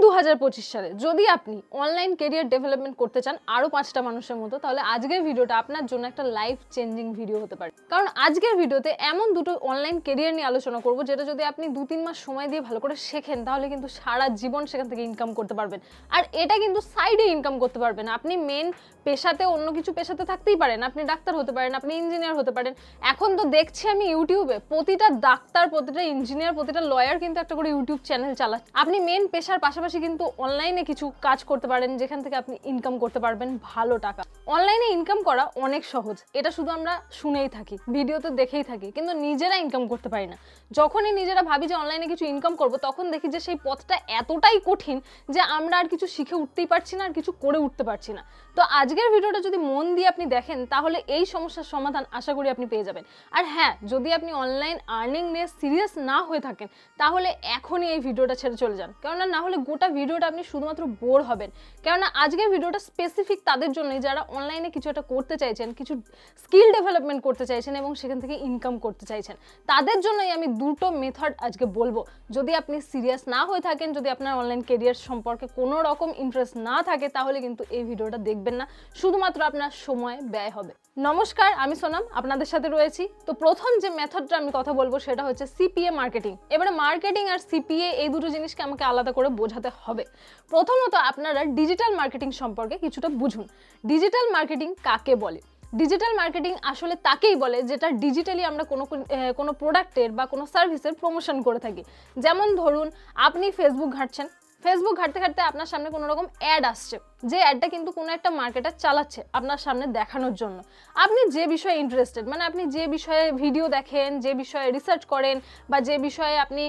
2025 সালে যদি আপনি অনলাইন ক্যারিয়ার ডেভেলপমেন্ট করতে চান আরো 5টা মানুষের মতো, তাহলে আজকের ভিডিওটা আপনার জন্য একটা লাইফ চেঞ্জিং ভিডিও হতে পারে। কারণ আজকের ভিডিওতে এমন দুটো অনলাইন ক্যারিয়ার নিয়ে আলোচনা করব, যেটা যদি আপনি 2-3 মাস সময় দিয়ে ভালো করে শেখেন, তাহলে কিন্তু সারা জীবন সেখান থেকে ইনকাম করতে পারবেন। আর এটা কিন্তু সাইডে ইনকাম করতে পারবেন। আপনি মেন পেশাতে অন্য কিছু পেশাতে থাকতেই পারেন, আপনি ডাক্তার হতে পারেন, আপনি ইঞ্জিনিয়ার হতে পারেন। এখন তো দেখছি আমি ইউটিউবে প্রতিটা ডাক্তার, প্রতিটা ইঞ্জিনিয়ার, প্রতিটা লয়ার কিন্তু একটা করে ইউটিউব চ্যানেল চালাচ্ছে। আপনি মেন পেশার পাশাপাশি কিন্তু অনলাইনে কিছু কাজ করতে পারেন, যেখান থেকে আপনি ইনকাম করতে পারবেন ভালো টাকা। অনলাইনে ইনকাম করা অনেক সহজ, এটা শুধু আমরা শুনেই থাকি, ভিডিওতে দেখেই থাকি, কিন্তু নিজেরা ইনকাম করতে পারি না। যখনই নিজেরা ভাবি যে অনলাইনে কিছু ইনকাম করব, তখন দেখি যে সেই পথটা এতটাই কঠিন যে আমরা আর কিছু শিখে উঠতেই পারছি না, আর কিছু করে উঠতে পারছি না। তো আজকের ভিডিওটা যদি মন দিয়ে আপনি দেখেন, তাহলে এই সমস্যার সমাধান আশা করি আপনি পেয়ে যাবেন। আর হ্যাঁ, যদি আপনি অনলাইন আর্নিং নিয়ে সিরিয়াস না হয়ে থাকেন, তাহলে এখনই এই ভিডিওটা ছেড়ে চলে যান। কেননা না হলে গোটা ভিডিওটা আপনি শুধুমাত্র বোর হবেন। কেননা আজকের ভিডিওটা স্পেসিফিক তাদের জন্যই যারা অনলাইনে কিছু একটা করতে চাইছেন, কিছু স্কিল ডেভেলপমেন্ট করতে চাইছেন এবং সেখান থেকে ইনকাম করতে চাইছেন। তাদের জন্যই আমি দুটো মেথড আজকে বলবো। যদি আপনি সিরিয়াস না হয়ে থাকেন, যদি আপনার অনলাইন ক্যারিয়ার সম্পর্কে কোনো রকম ইন্টারেস্ট না থাকে, তাহলে কিন্তু এই ভিডিওটা দেখবেন না, শুধুমাত্র আপনার সময় ব্যয় হবে। নমস্কার, আমি সোনাম আপনাদের সাথে রয়েছি। তো প্রথম যে মেথডটা আমি কথা বলবো সেটা হচ্ছে সিপিএ মার্কেটিং। এবারে মার্কেটিং আর সিপিএ এই দুটো জিনিসকে আমাকে আলাদা করে বোঝাতে হবে। প্রথমত আপনারা ডিজিটাল মার্কেটিং সম্পর্কে কিছুটা বুঝুন। ডিজিটাল মার্কেটিং কাকে বলে? ডিজিটাল মার্কেটিং আসলে তাকেই বলে যেটা ডিজিটালি আমরা কোনো প্রোডাক্টের বা কোনো সার্ভিসের প্রমোশন করে থাকি। যেমন ধরুন, আপনি ফেসবুক ঘাঁটছেন, ফেসবুক ঘাঁটতে ঘাঁটতে আপনার সামনে কোনো রকম অ্যাড আসছে, যে অ্যাডটা কিন্তু কোনো একটা মার্কেটার চালাচ্ছে আপনার সামনে দেখানোর জন্য। আপনি যে বিষয়ে ইন্টারেস্টেড, মানে আপনি যে বিষয়ে ভিডিও দেখেন, যে বিষয়ে রিসার্চ করেন, বা যে বিষয়ে আপনি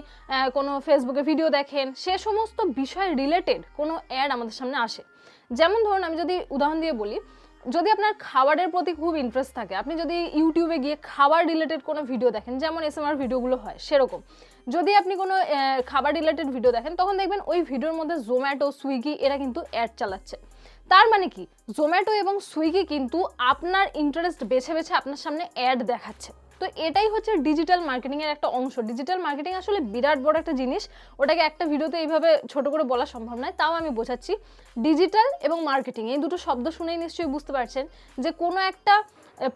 কোনো ফেসবুকে ভিডিও দেখেন, সে সমস্ত বিষয় রিলেটেড কোনো অ্যাড আমাদের সামনে আসে। যেমন ধরুন, আমি যদি উদাহরণ দিয়ে বলি, যদি আপনার খাবারের প্রতি খুব ইন্টারেস্ট থাকে, আপনি যদি ইউটিউবে গিয়ে খাবার রিলেটেড কোনো ভিডিও দেখেন, যেমন এসএমআর ভিডিওগুলো হয় সেরকম, যদি আপনি কোনো খাবার রিলেটেড ভিডিও দেখেন, তখন দেখবেন ওই ভিডিওর মধ্যে জোম্যাটো, সুইগি এরা কিন্তু অ্যাড চালাচ্ছে। তার মানে কি, জোম্যাটো এবং সুইগি কিন্তু আপনার ইন্টারেস্ট বেছে বেছে আপনার সামনে অ্যাড দেখাচ্ছে। তো এটাই হচ্ছে ডিজিটাল মার্কেটিং এর একটা অংশ। ডিজিটাল মার্কেটিং আসলে বিরাট বড় একটা জিনিস, ওটাকে একটা ভিডিওতে এইভাবে ছোট করে বলা সম্ভব নয়, তাও আমি বোঝাচ্ছি। ডিজিটাল এবং মার্কেটিং এই দুটো শব্দ শুনেই নিশ্চয়ই বুঝতে পারছেন যে কোনো একটা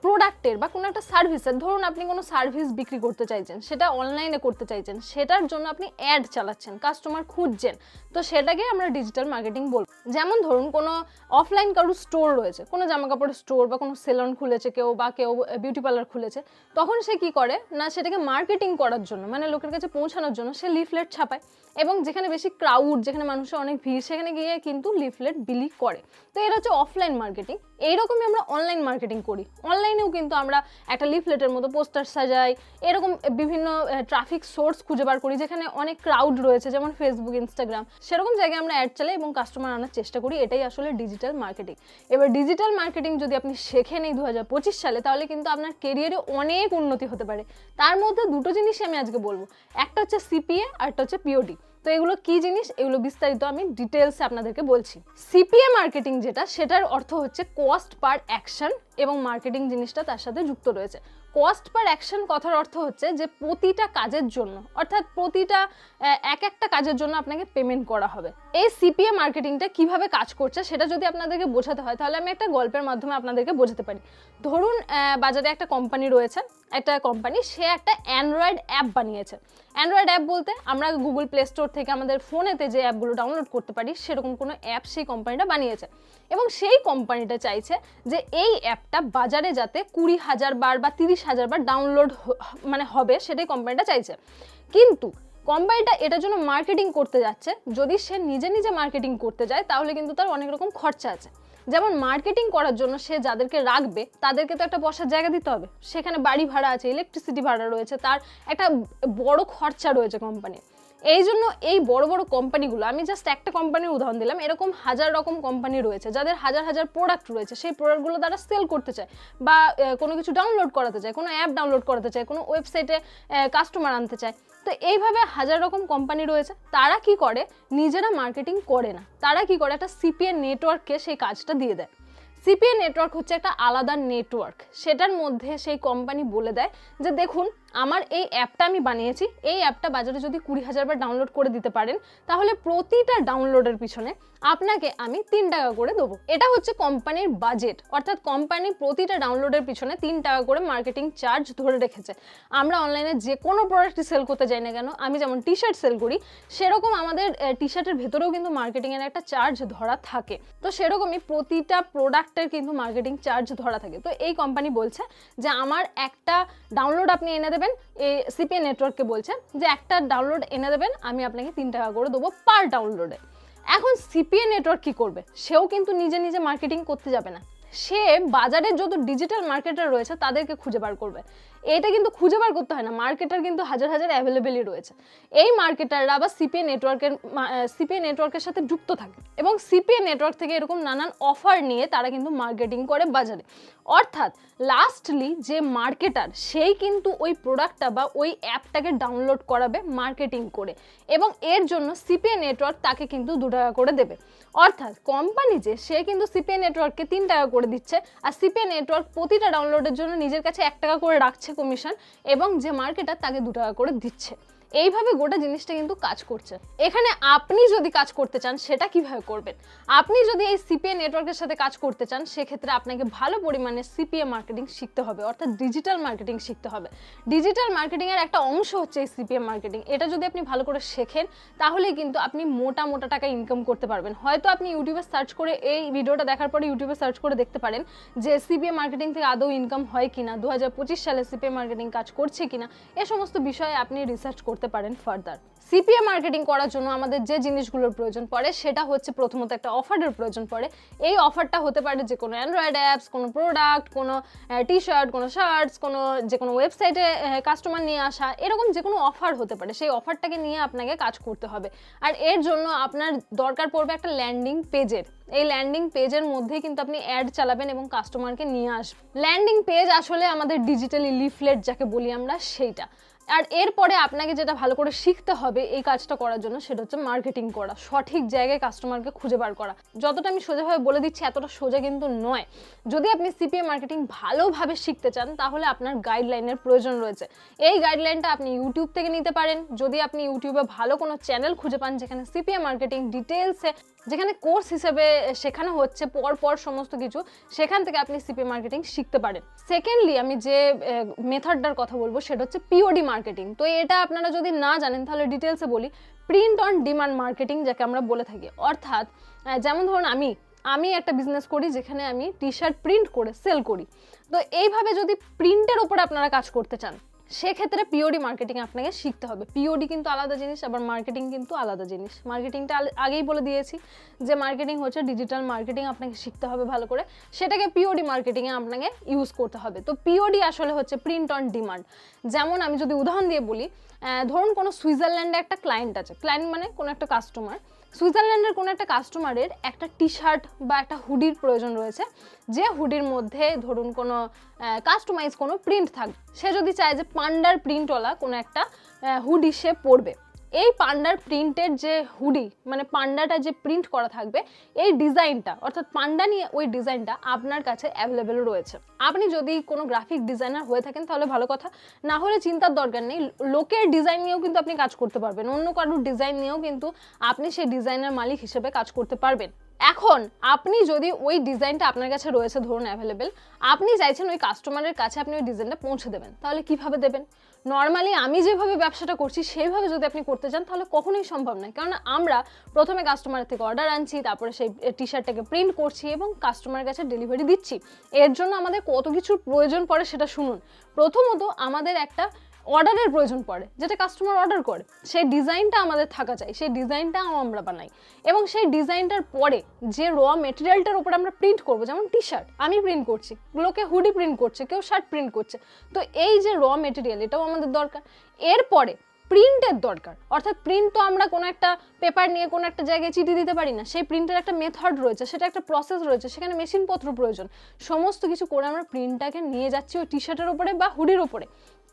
প্রোডাক্টের বা কোনো একটা সার্ভিসের, ধরুন আপনি কোনো সার্ভিস বিক্রি করতে চাইছেন, সেটা অনলাইনে করতে চাইছেন, সেটার জন্য আপনি অ্যাড চালাচ্ছেন, কাস্টমার খুঁজছেন, তো সেটাকে আমরা ডিজিটাল মার্কেটিং বলবো। যেমন ধরুন, কোনো অফলাইন কারো স্টোর রয়েছে, কোনো জামা কাপড়ের স্টোর বা কোনো সেলন খুলেছে কেউ, বা কেউ বিউটি পার্লার খুলেছে, তখন সে কি করে না, সেটাকে মার্কেটিং করার জন্য, মানে লোকের কাছে পৌঁছানোর জন্য সে লিফলেট ছাপায়, এবং যেখানে বেশি ক্রাউড, যেখানে মানুষের অনেক ভিড়, সেখানে গিয়ে কিন্তু লিফলেট বিলি করে। তো এটা হচ্ছে অফলাইন মার্কেটিং। এইরকমই আমরা অনলাইন মার্কেটিং করি। অনলাইনেও কিন্তু আমরা একটা লিফলেটের মতো পোস্টার সাজাই, এরকম বিভিন্ন ট্রাফিক সোর্স খুঁজে বার করি যেখানে অনেক ক্রাউড রয়েছে, যেমন ফেসবুক, ইনস্টাগ্রাম, সেরকম জায়গায় আমরা অ্যাড চালাই এবং কাস্টমার আনার চেষ্টা করি। এটাই আসলে ডিজিটাল মার্কেটিং। এবার ডিজিটাল মার্কেটিং যদি আপনি শেখেন এই 2025 সালে, তাহলে কিন্তু আপনার কেরিয়ারে অনেক উন্নতি হতে পারে। তার মধ্যে দুটো জিনিসই আমি আজকে বলবো, একটা হচ্ছে সিপিএ আর একটা হচ্ছে পিওডি। তো এগুলো কি জিনিস, এগুলো বিস্তারিত আমি ডিটেলসে আপনাদেরকে বলছি। সিপিএ মার্কেটিং যেটা, সেটার অর্থ হচ্ছে কস্ট পার অ্যাকশন, এবং মার্কেটিং জিনিসটা তার সাথে যুক্ত রয়েছে। কস্ট পার অ্যাকশন কথার অর্থ হচ্ছে যে প্রতিটা কাজের জন্য, অর্থাৎ প্রতিটা একটা কাজের জন্য আপনাকে পেমেন্ট করা হবে। এই সিপিএ মার্কেটিংটা কিভাবে কাজ করছে সেটা যদি আপনাদেরকে বোঝাতে হয়, তাহলে আমি একটা গল্পের মাধ্যমে আপনাদেরকে বোঝাতে পারি। ধরুন, বাজারে একটা কোম্পানি রয়েছে, একটা কোম্পানি, সে একটা অ্যান্ড্রয়েড অ্যাপ বানিয়েছে। অ্যান্ড্রয়েড অ্যাপ বলতে আমরা গুগল প্লে স্টোর থেকে আমাদের ফোনেতে যে অ্যাপগুলো ডাউনলোড করতে পারি, সেরকম কোনো অ্যাপ সেই কোম্পানিটা বানিয়েছে, এবং সেই কোম্পানিটা চাইছে যে এই অ্যাপটা বাজারে যাতে 20,000 বার বা 30,000 বার ডাউনলোড হবে, সেটাই কোম্পানিটা চাইছে। কিন্তু কোম্পানিটা এটার জন্য মার্কেটিং করতে যাচ্ছে। যদি সে নিজে নিজে মার্কেটিং করতে যায়, তাহলে কিন্তু তার অনেক রকম খরচা আছে। যেমন মার্কেটিং করার জন্য সে যাদেরকে রাখবে, তাদেরকে তো একটা বসার জায়গা দিতে হবে, সেখানে বাড়ি ভাড়া আছে, ইলেকট্রিসিটি ভাড়া রয়েছে, তার একটা বড় খরচা রয়েছে কোম্পানির। এই জন্য এই বড় বড় কোম্পানিগুলো, আমি জাস্ট একটা কোম্পানির উদাহরণ দিলাম, এরকম হাজার রকম কোম্পানি রয়েছে যাদের হাজার হাজার প্রোডাক্ট রয়েছে, সেই প্রোডাক্টগুলো তারা সেল করতে চায়, বা কোনো কিছু ডাউনলোড করাতে চায়, কোনো অ্যাপ ডাউনলোড করাতে চায়, কোনো ওয়েবসাইটে কাস্টমার আনতে চায়। তো এইভাবে হাজার রকম কোম্পানি রয়েছে। তারা কি করে, নিজেরা মার্কেটিং করে না, তারা কি করে, একটা সিপিএ নেটওয়ার্ককে সেই কাজটা দিয়ে দেয়। সিপিএ নেটওয়ার্ক হচ্ছে একটা আলাদা নেটওয়ার্ক, সেটার মধ্যে সেই কোম্পানি বলে দেয় যে দেখুন আমার এই অ্যাপটা আমি বানিয়েছি, এই অ্যাপটা বাজারে যদি 20,000 বার ডাউনলোড করে দিতে পারেন তাহলে প্রতিটা ডাউনলোডের পিছনে আপনাকে আমি 3 টাকা করে দেবো। এটা হচ্ছে কোম্পানির বাজেট, অর্থাৎ কোম্পানি প্রতিটা ডাউনলোডের পিছনে 3 টাকা করে মার্কেটিং চার্জ ধরে রেখেছে। আমরা অনলাইনে যে কোনো প্রোডাক্টই সেল করতে যাই না কেন, আমি যেমন টি শার্ট সেল করি সেরকম আমাদের টি শার্টের ভেতরেও কিন্তু মার্কেটিংয়ের একটা চার্জ ধরা থাকে। তো সেরকমই প্রতিটা প্রোডাক্টের কিন্তু মার্কেটিং চার্জ ধরা থাকে। তো এই কোম্পানি বলছে যে আমার একটা ডাউনলোড আপনি এনে দেবেন, এই সিপিএ নেটওয়ার্ককে বলছে যে একটা ডাউনলোড এনে দেবেন, আমি আপনাকে 3 টাকা করে দেবো পার ডাউনলোডে। এখন সিপিএ নেটওয়ার্ক কি করবে? সেও কিন্তু নিজে নিজে মার্কেটিং করতে যাবে না, সে বাজারের যত ডিজিটাল মার্কেটার রয়েছে তাদেরকে খুঁজে বার করবে। এটা কিন্তু খুঁজে বার করতে হয় না, মার্কেটার কিন্তু হাজার হাজার অ্যাভেলেবেলই রয়েছে। এই মার্কেটাররা আবার সিপিএ নেটওয়ার্কের সাথে যুক্ত থাকে এবং সিপিএ নেটওয়ার্ক থেকে এরকম নানান অফার নিয়ে তারা কিন্তু মার্কেটিং করে বাজারে। অর্থাৎ লাস্টলি যে মার্কেটার সেই কিন্তু ওই প্রোডাক্টটা বা ওই অ্যাপটাকে ডাউনলোড করাবে মার্কেটিং করে, এবং এর জন্য সিপিএ নেটওয়ার্ক তাকে কিন্তু 2 টাকা করে দেবে। অর্থাৎ কোম্পানি যে সে কিন্তু সিপিএ নেটওয়ার্ককে 3 টাকা করে দিচ্ছে, আর সিপিএ নেটওয়ার্ক প্রতিটা ডাউনলোডের জন্য নিজের কাছে 1 টাকা করে রাখছে কমিশন, এবং যে মার্কেটার তাকে 2 টাকা করে দিচ্ছে। এইভাবে গোটা জিনিসটা কিন্তু কাজ করছে। এখানে আপনি যদি কাজ করতে চান সেটা কিভাবে করবেন? আপনি যদি এই সিপিএ নেটওয়ার্কের সাথে কাজ করতে চান সেক্ষেত্রে আপনাকে ভালো পরিমাণে সিপিএ মার্কেটিং শিখতে হবে, অর্থাৎ ডিজিটাল মার্কেটিং শিখতে হবে। ডিজিটাল মার্কেটিং এর একটা অংশ হচ্ছে এই সিপিএ মার্কেটিং। এটা যদি আপনি ভালো করে শেখেন তাহলে কিন্তু আপনি মোটা মোটা টাকা ইনকাম করতে পারবেন। হয়তো আপনি ইউটিউবে সার্চ করে, এই ভিডিওটা দেখার পরে ইউটিউবে সার্চ করে দেখতে পারেন যে সিপিএ মার্কেটিং থেকে আদৌ ইনকাম হয় কিনা, 2025 সালে সিপিএ মার্কেটিং কাজ করছে কিনা, এ সমস্ত বিষয়ে আপনি রিসার্চ করতে পারেন ফার্দার। সিপিএ মার্কেটিং করার জন্য আমাদের যে জিনিসগুলোর প্রয়োজন পড়ে সেটা হচ্ছে প্রথমত একটা অফারের প্রয়োজন পড়ে। এই অফারটা হতে পারে যে কোনো অ্যান্ড্রয়েড অ্যাপস, কোনো প্রোডাক্ট, কোনো টি শার্ট, কোনো শার্টস, যে কোনো ওয়েবসাইটে কাস্টমার নিয়ে আসা, এরকম যে কোনো অফার হতে পারে। সেই অফারটাকে নিয়ে আপনাকে কাজ করতে হবে, আর এর জন্য আপনার দরকার পড়বে একটা ল্যান্ডিং পেজের। এই ল্যান্ডিং পেজের মধ্যে কিন্তু আপনি অ্যাড চালাবেন এবং কাস্টমারকে নিয়ে আসবেন। ল্যান্ডিং পেজ আসলে আমাদের ডিজিটালি লিফলেট যাকে বলি আমরা, সেইটা। আর এরপরে আপনাকে যেটা ভালো করে শিখতে হবে এই কাজটা করার জন্য সেটা হচ্ছে মার্কেটিং করা, সঠিক জায়গায় কাস্টমারকে খুঁজে বার করা। যতটা আমি সোজাভাবে বলে দিচ্ছি এতটা সোজা কিন্তু নয়। যদি আপনি সিপিএ মার্কেটিং ভালোভাবে শিখতে চান তাহলে আপনার গাইডলাইনের প্রয়োজন রয়েছে। এই গাইডলাইনটা আপনি ইউটিউব থেকে নিতে পারেন। যদি আপনি ইউটিউবে ভালো কোনো চ্যানেল খুঁজে পান যেখানে সিপিএ মার্কেটিং ডিটেলসে, যেখানে কোর্স হিসেবে শেখানো হচ্ছে পর সমস্ত কিছু, সেখান থেকে আপনি সিপিএ মার্কেটিং শিখতে পারেন। সেকেন্ডলি আমি যে মেথডটার কথা বলবো সেটা হচ্ছে পিওডি মার্কেটিং। তো এটা আপনারা যদি না জানেন তাহলে ডিটেলসে বলি, প্রিন্ট অন ডিমান্ড মার্কেটিং যাকে আমরা বলে থাকি। অর্থাৎ যেমন ধরুন আমি একটা বিজনেস করি যেখানে আমি টি শার্ট প্রিন্ট করে সেল করি। তো এইভাবে যদি প্রিন্টের উপরে আপনারা কাজ করতে চান সেক্ষেত্রে পিওডি মার্কেটিং আপনাকে শিখতে হবে। পিওডি কিন্তু আলাদা জিনিস, আবার মার্কেটিং কিন্তু আলাদা জিনিস। মার্কেটিংটা আগেই বলে দিয়েছি যে মার্কেটিং হচ্ছে ডিজিটাল মার্কেটিং, আপনাকে শিখতে হবে ভালো করে, সেটাকে পিওডি মার্কেটিংয়ে আপনাকে ইউজ করতে হবে। তো পিওডি আসলে হচ্ছে প্রিন্ট অন ডিমান্ড। যেমন আমি যদি উদাহরণ দিয়ে বলি, ধরুন কোনো সুইজারল্যান্ডে একটা ক্লায়েন্ট আছে, ক্লায়েন্ট মানে কোনো একটা কাস্টমার, সুইজারল্যান্ডের কোনো একটা কাস্টমারের একটা টি শার্ট বা একটা হুডির প্রয়োজন রয়েছে, যে হুডির মধ্যে ধরুন কোনো কাস্টমাইজ কোনো প্রিন্ট থাকবে। সে যদি চায় যে পান্ডার প্রিন্টওয়ালা কোনো একটা হুডি সে পরবে, এই পান্ডার প্রিন্টের যে হুডি মানে পান্ডাটা যে প্রিন্ট করা থাকবে, এই ডিজাইনটা অর্থাৎ পান্ডা নিয়ে ওই ডিজাইনটা আপনার কাছে অ্যাভেলেবেল রয়েছে। আপনি যদি কোনো গ্রাফিক ডিজাইনার হয়ে থাকেন তাহলে ভালো কথা, না হলে চিন্তার দরকার নেই, লোকের ডিজাইন নিয়েও কিন্তু আপনি কাজ করতে পারবেন, অন্য কারোর ডিজাইন নিয়েও কিন্তু আপনি সেই ডিজাইনের মালিক হিসেবে কাজ করতে পারবেন। এখন আপনি যদি ওই ডিজাইনটা আপনার কাছে রয়েছে ধরুন অ্যাভেলেবেল, আপনি চাইছেন ওই কাস্টমারের কাছে আপনি ওই ডিজাইনটা পৌঁছে দেবেন, তাহলে কিভাবে দেবেন? নর্মালি আমি যেভাবে ব্যবসাটা করছি সেইভাবে যদি আপনি করতে চান তাহলে কখনোই সম্ভব নয়, কারণ আমরা প্রথমে কাস্টমারের থেকে অর্ডার আনছি, তারপরে সেই টি শার্টটাকে প্রিন্ট করছি এবং কাস্টমারের কাছে ডেলিভারি দিচ্ছি। এর জন্য আমাদের কত কিছুর প্রয়োজন পড়ে সেটা শুনুন। প্রথমত আমাদের একটা অর্ডারের প্রয়োজন পড়ে, যেটা কাস্টমার অর্ডার করে, সেই ডিজাইনটা আমাদের থাকা চাই, সেই ডিজাইনটাও আমরা বানাই, এবং সেই ডিজাইনটার পরে যে র মেটেরিয়ালটার উপর আমরা প্রিন্ট করবো, যেমন টি শার্ট আমি প্রিন্ট করছি, লোকে হুডি প্রিন্ট করছে, কেউ শার্ট প্রিন্ট করছে, তো এই যে র মেটেরিয়াল এটাও আমাদের দরকার। এরপরে প্রিন্টের দরকার, অর্থাৎ প্রিন্ট তো আমরা কোনো একটা পেপার নিয়ে কোনো একটা জায়গায় চিঠি দিতে পারি না, সেই প্রিন্টের একটা মেথড রয়েছে, সেটা একটা প্রসেস রয়েছে, সেখানে মেশিনপত্র প্রয়োজন, সমস্ত কিছু করে আমরা প্রিন্টটাকে নিয়ে যাচ্ছি ওই টি শার্টের উপরে বা হুডির উপরে।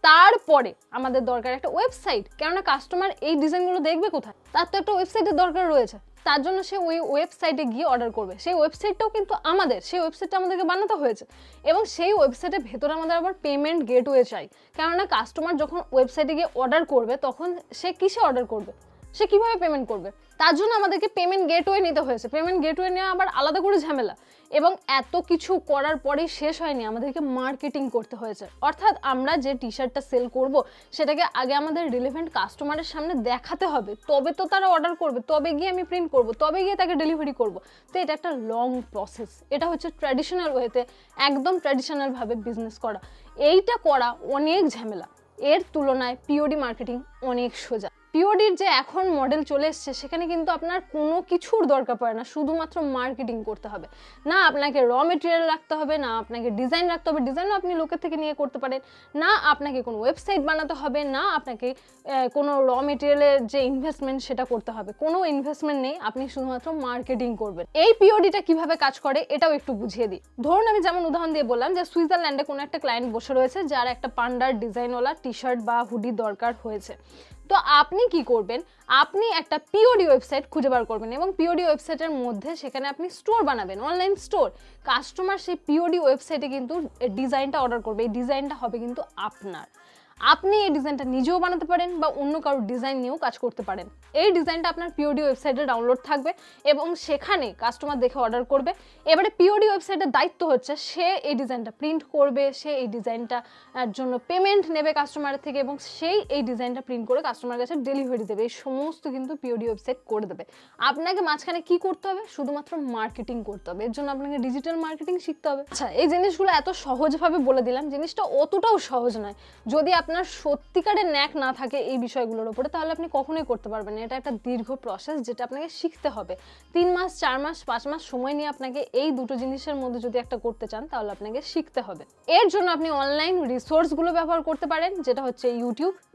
তারপরে আমাদের দরকার একটা ওয়েবসাইট, কেননা কাস্টমার এই ডিজাইনগুলো দেখবে কোথায়, তার তো একটা ওয়েবসাইটের দরকার রয়েছে। তার জন্য সে ওই ওয়েবসাইটে গিয়ে অর্ডার করবে। সেই ওয়েবসাইটটাও কিন্তু আমাদের, সেই ওয়েবসাইটটা আমাদেরকে বানাতে হয়েছে এবং সেই ওয়েবসাইটের ভেতরে আমাদের আবার পেমেন্ট গেটওয়ে চাই। কেননা কাস্টমার যখন ওয়েবসাইটে গিয়ে অর্ডার করবে তখন সে কিসে অর্ডার করবে, সে কিভাবে পেমেন্ট করবে, তার জন্য আমাদেরকে পেমেন্ট গেটওয়ে নিতে হয়েছে। পেমেন্ট গেটওয়ে নেওয়া আবার আলাদা করে ঝামেলা, এবং এত কিছু করার পরেই শেষ হয়নি, আমাদেরকে মার্কেটিং করতে হয়েছে। অর্থাৎ আমরা যে টি শার্টটা সেল করব সেটাকে আগে আমাদের রিলেভেন্ট কাস্টমারের সামনে দেখাতে হবে, তবে তো তারা অর্ডার করবে, তবে গিয়ে আমি প্রিন্ট করব, তবে গিয়ে তাকে ডেলিভারি করব। তো এটা একটা লং প্রসেস। এটা হচ্ছে ট্র্যাডিশনাল ওয়েতে, একদম ট্র্যাডিশনালভাবে বিজনেস করা। এইটা করা অনেক ঝামেলা, এর তুলনায় পিওডি মার্কেটিং অনেক সোজা। পিওডির যে এখন মডেল চলে এসছে সেখানে কিন্তু আপনার কোনো কিছুর দরকার পড়ে না, শুধুমাত্র মার্কেটিং করতে হবে। না আপনাকে র মেটেরিয়াল রাখতে হবে, না আপনাকে ডিজাইন রাখতে হবে, ডিজাইনও আপনি লোকের থেকে নিয়ে করতে পারেন, না আপনাকে কোনো ওয়েবসাইট বানাতে হবে, না আপনাকে কোনো র মেটেরিয়ালের যে ইনভেস্টমেন্ট সেটা করতে হবে। কোনো ইনভেস্টমেন্ট নেই, আপনি শুধুমাত্র মার্কেটিং করবেন। এই পিওডিটা কিভাবে কাজ করে এটাও একটু বুঝিয়ে দিই। ধরুন আমি যেমন উদাহরণ দিয়ে বললাম যে সুইজারল্যান্ডে কোনো একটা ক্লায়েন্ট বসে রয়েছে যার একটা পান্ডার ডিজাইনওয়ালা টি শার্ট বা হুডি দরকার হয়েছে। তো আপনি কি করবেন, আপনি একটা পিওডি ওয়েবসাইট খুঁজে বার করবেন এবং পিওডি ওয়েবসাইটের মধ্যে সেখানে আপনি স্টোর বানাবেন, অনলাইন স্টোর। কাস্টমার সেই পিওডি ওয়েবসাইটে কিন্তু ডিজাইনটা অর্ডার করবে, এই ডিজাইনটা হবে কিন্তু আপনার। আপনি এই ডিজাইনটা নিজেও বানাতে পারেন বা অন্য কারোর ডিজাইন নিয়েও কাজ করতে পারেন। এই ডিজাইনটা আপনার পিওডি ওয়েবসাইটে ডাউনলোড থাকবে এবং সেখানে কাস্টমার দেখে অর্ডার করবে। এবারে পিওডি ওয়েবসাইটের দায়িত্ব হচ্ছে সে এই ডিজাইনটা প্রিন্ট করবে, সে এই ডিজাইনটার জন্য পেমেন্ট নেবে কাস্টমারের থেকে এবং সেই এই ডিজাইনটা প্রিন্ট করে কাস্টমারের কাছে ডেলিভারি দেবে। এই সমস্ত কিন্তু পিওডি ওয়েবসাইট করে দেবে। আপনাকে মাঝখানে কি করতে হবে, শুধুমাত্র মার্কেটিং করতে হবে। এর জন্য আপনাকে ডিজিটাল মার্কেটিং শিখতে হবে। আচ্ছা, এই জিনিসগুলো এত সহজভাবে বলে দিলাম, জিনিসটা অতটাও সহজ নয়। যদি আপনার সত্যিকারের ন্যাক না থাকে এই বিষয়গুলোর উপরে তাহলে আপনি কখনোই করতে পারবেন না। এটা একটা দীর্ঘ প্রসেস যেটা আপনাকে শিখতে হবে। 3 মাস 4 মাস 5 মাস সময় নিয়ে আপনাকে এই দুটো জিনিসের মধ্যে যদি একটা করতে চান তাহলে আপনাকে শিখতে হবে। এর জন্য আপনি অনলাইন রিসোর্সগুলো ব্যবহার করতে পারেন, যেটা হচ্ছে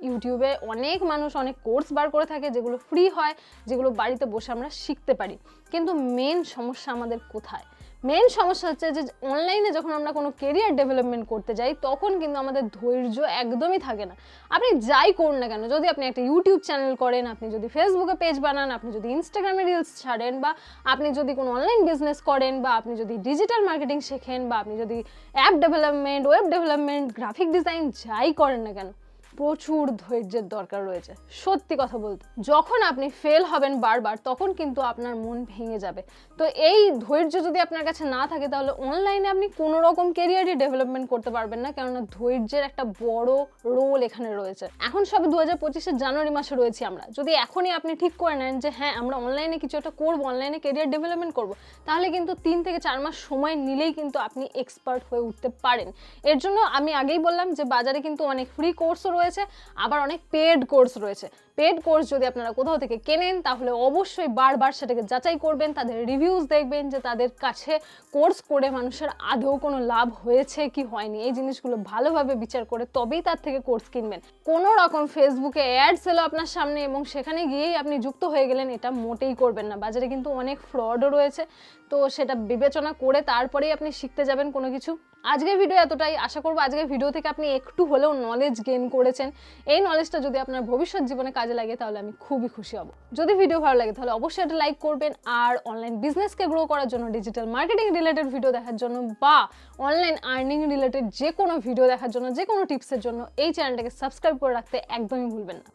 ইউটিউবে অনেক মানুষ অনেক কোর্স বার করে থাকে যেগুলো ফ্রি হয়, যেগুলো বাড়িতে বসে আমরা শিখতে পারি। কিন্তু মেন সমস্যা আমাদের কোথায়? মেন সমস্যা হচ্ছে যে অনলাইনে যখন আমরা কোনো কেরিয়ার ডেভেলপমেন্ট করতে যাই তখন কিন্তু আমাদের ধৈর্য একদমই থাকে না। আপনি যাই করুন না কেন, যদি আপনি একটা ইউটিউব চ্যানেল করেন, আপনি যদি ফেসবুকে পেজ বানান, আপনি যদি ইনস্টাগ্রামে রিলস ছাড়েন, বা আপনি যদি কোনো অনলাইন বিজনেস করেন, বা আপনি যদি ডিজিটাল মার্কেটিং শেখেন, বা আপনি যদি app development, web development, graphic design যাই করেন না কেন, প্রচুর ধৈর্যের দরকার রয়েছে। সত্যি কথা বলতে, যখন আপনি ফেল হবেন বারবার তখন কিন্তু আপনার মন ভেঙে যাবে। তো এই ধৈর্য যদি আপনার কাছে না থাকে তাহলে অনলাইনে আপনি কোনো রকম কেরিয়ারই ডেভেলপমেন্ট করতে পারবেন না, কেননা ধৈর্যের একটা বড় রোল এখানে রয়েছে। এখন সবে 2025-এর জানুয়ারি মাসে রয়েছি আমরা। যদি এখনই আপনি ঠিক করে নেন যে হ্যাঁ আমরা অনলাইনে কিছু একটা করবো, অনলাইনে কেরিয়ার ডেভেলপমেন্ট করবো, তাহলে কিন্তু 3 থেকে 4 মাস সময় নিলেই কিন্তু আপনি এক্সপার্ট হয়ে উঠতে পারেন। এর জন্য আমি আগেই বললাম যে বাজারে কিন্তু অনেক ফ্রি কোর্সও রয়েছে, আবার অনেক পেড কোর্স রয়েছে। পেড কোর্স যদি আপনারা কোথাও থেকে কেনেন তাহলে অবশ্যই বারবার সেটাকে যাচাই করবেন, তাদের রিভিউজ দেখবেন যে তাদের কাছে কোর্স করে মানুষের আদৌ কোনো লাভ হয়েছে কি হয়নি। এই জিনিসগুলো ভালোভাবে বিচার করে তবেই তার থেকে কোর্স কিনবেন। কোনো রকম ফেসবুকে অ্যাডস এলো আপনার সামনে এবং সেখানে গিয়েই আপনি যুক্ত হয়ে গেলেন, এটা মোটেই করবেন না। বাজারে কিন্তু অনেক ফ্রডও রয়েছে, তো সেটা বিবেচনা করে তারপরেই আপনি শিখতে যাবেন কোনো কিছু। আজকের ভিডিও এতটাই। আশা করবো আজকের ভিডিও থেকে আপনি একটু হলেও নলেজ গেইন করেছেন। এই নলেজটা যদি আপনার ভবিষ্যৎ জীবনে কাজে লাগে তাহলে আমি খুবই খুশি হব। যদি ভিডিও ভালো লাগে তাহলে অবশ্যই একটা লাইক করবেন। আর অনলাইন বিজনেসকে গ্রো করার জন্য, ডিজিটাল মার্কেটিং রিলেটেড ভিডিও দেখার জন্য বা অনলাইন আর্নিং রিলেটেড যে কোনো ভিডিও দেখার জন্য, যে কোনো টিপসের জন্য এই চ্যানেলটাকে সাবস্ক্রাইব করে রাখতে একদমই ভুলবেন না।